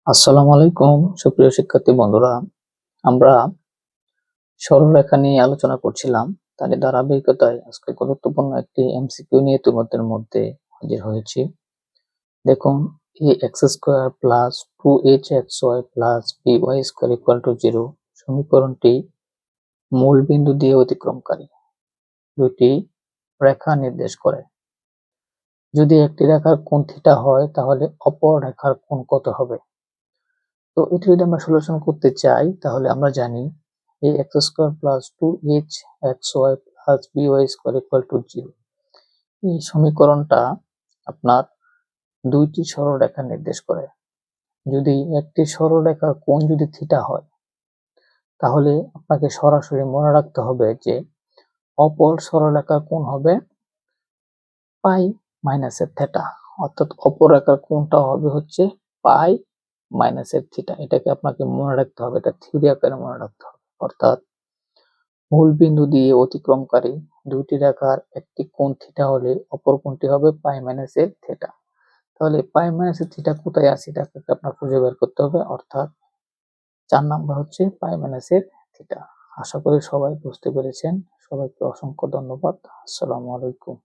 আসসালামু আলাইকুম সুপ্রিয় শিক্ষার্থী বন্ধুরা, আমরা সরলরেখা নিয়ে আলোচনা করছিলাম। তার ধারাবাহিকতায় আজকে গুরুত্বপূর্ণ একটি এমসিকিউ নিয়ে তোমাদের মধ্যে হাজির হয়েছি। দেখুন, ax² plus 2hxy plus by² equal to 0 সমীকরণটি মূল বিন্দু দিয়ে অতিক্রমকারী দুটি রেখা নির্দেশ করে। যদি একটি রেখার কোণ থিটা হয় তাহলে অপর রেখার কোণ কত হবে? তো এটা যদি আমরা সলিউশন করতে চাই তাহলে আমরা জানি ax² plus 2hxy plus by² equal to 0। এই সমীকরণটা আপনার দুইটি সরলরেখা নির্দেশ করে। যদি একটি সরলরেখার কোণ যদি থিটা হয় তাহলে আপনাকে সরাসরি মনে রাখতে হবে যে অপর সরলরেখার কোণ হবে পাই মাইনাসের থিটা, অর্থাৎ অপর রেখার কোণটা হবে হচ্ছে পাই মাইনাসের থিটা। এটাকে আপনাকে মনে রাখতে হবে, এটা থিওরি আকারে মনে রাখতে হবে। অর্থাৎ মূল বিন্দু দিয়ে অতিক্রমকারী দুইটি রেখার একটি কোণ থিটা হলে অপর কোণটি হবে পাই মাইনাসের থিটা। তাহলে পাই মাইনাসের থিটা কোথায় আছে এটাকে আপনার খুঁজে বের করতে হবে, অর্থাৎ 4 নাম্বার হচ্ছে পাই মাইনাসের থিটা। আশা করি সবাই বুঝতে পেরেছেন। সবাইকে অসংখ্য ধন্যবাদ। আসসালামু আলাইকুম।